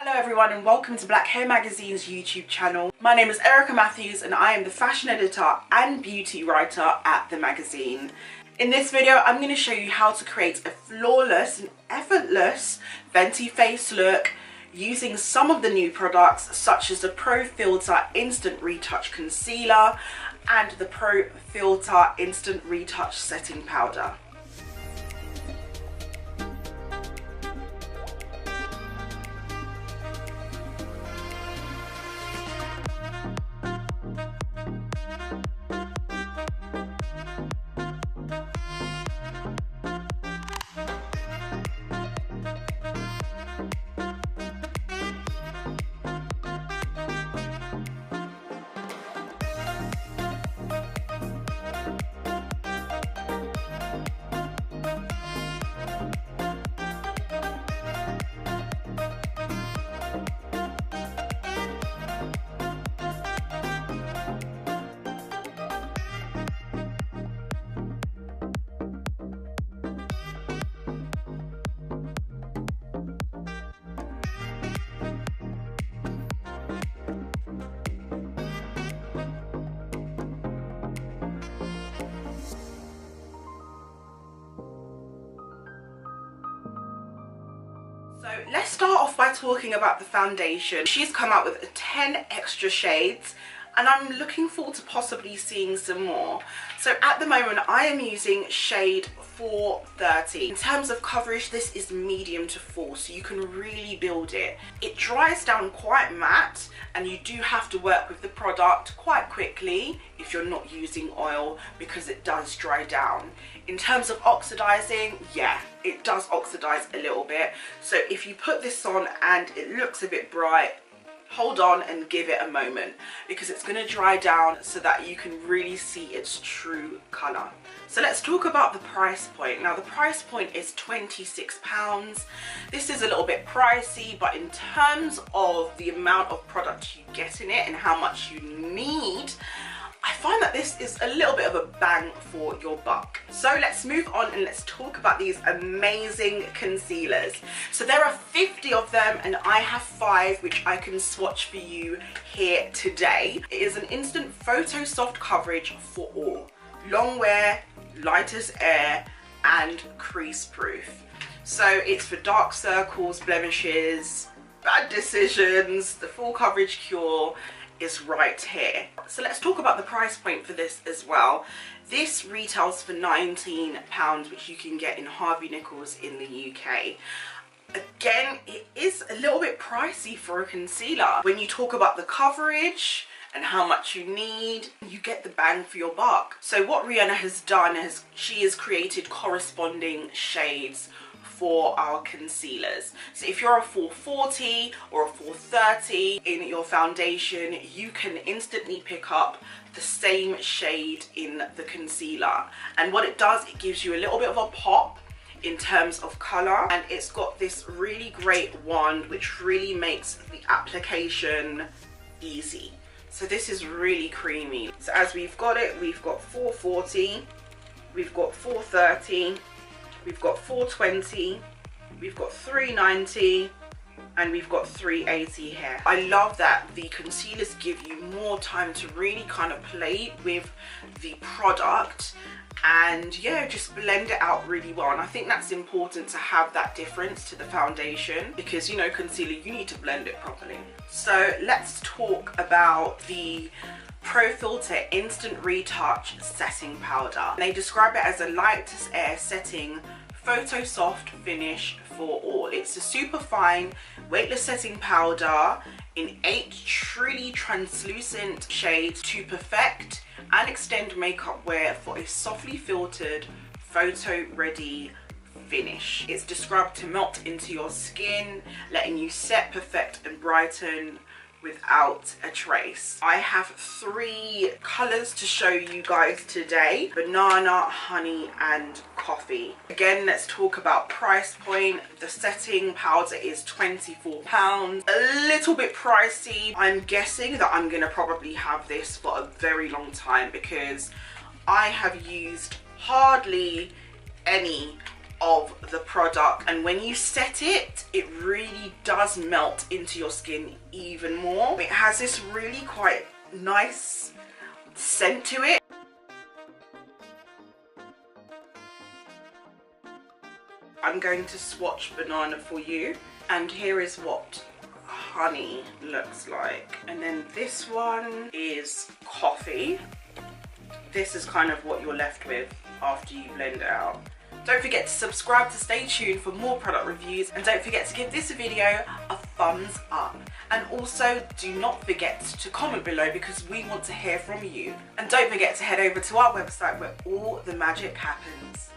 Hello everyone and welcome to Black Hair Magazine's YouTube channel. My name is Erica Matthews and I am the fashion editor and beauty writer at the magazine. In this video I'm going to show you how to create a flawless and effortless Fenty face look using some of the new products such as the Pro Filt'r Instant Retouch Concealer and the Pro Filt'r Instant Retouch Setting Powder. So let's start off by talking about the foundation. She's come out with 10 extra shades and I'm looking forward to possibly seeing some more. So at the moment I am using shade 430. In terms of coverage, this is medium to full, so you can really build it. It dries down quite matte and you do have to work with the product quite quickly if you're not using oil because it does dry down. In terms of oxidizing, yeah, it does oxidize a little bit. So if you put this on and it looks a bit bright, hold on and give it a moment because it's going to dry down so that you can really see its true color. So let's talk about the price point. Now the price point is £26. This is a little bit pricey, but in terms of the amount of product you get in it and how much you need, I find that this is a little bit of a bang for your buck. So let's move on and let's talk about these amazing concealers. So there are 50 of them and I have 5 which I can swatch for you here today. It is an instant photo soft coverage for all. Long wear, light as air and crease proof. So it's for dark circles, blemishes, bad decisions. The full coverage cure is right here. So let's talk about the price point for this as well. This retails for £19, which you can get in Harvey Nichols in the UK. Again, it is a little bit pricey for a concealer. When you talk about the coverage and how much you need, you get the bang for your buck. So what Rihanna has done is she has created corresponding shades for our concealers. So if you're a 440 or a 430 in your foundation, you can instantly pick up the same shade in the concealer. And what it does, it gives you a little bit of a pop in terms of color, and it's got this really great wand which really makes the application easy. So this is really creamy. So as we've got it, we've got 440, we've got 430, we've got 420, we've got 390, and we've got 380 here. I love that the concealers give you more time to really kind of play with the product and yeah, just blend it out really well. And I think that's important to have that difference to the foundation because, you know, concealer, you need to blend it properly. So let's talk about the Pro Filt'r Instant Retouch Setting Powder. They describe it as a light as air setting photo soft finish for all. It's a super fine weightless setting powder in 8 truly translucent shades to perfect and extend makeup wear for a softly filtered photo ready finish. It's described to melt into your skin, letting you set, perfect and brighten without a trace. I have 3 colors to show you guys today: banana, honey and coffee. Again, let's talk about price point. The setting powder is £24, a little bit pricey. I'm guessing that I'm gonna probably have this for a very long time because I have used hardly any of the product, and when you set it, it really does melt into your skin even more. It has this really quite nice scent to it. I'm going to swatch Banana for you, and here is what Honey looks like, and then this one is Coffee. This is kind of what you're left with after you blend it out. Don't forget to subscribe to stay tuned for more product reviews, and don't forget to give this video a thumbs up, and also do not forget to comment below because we want to hear from you, and don't forget to head over to our website where all the magic happens.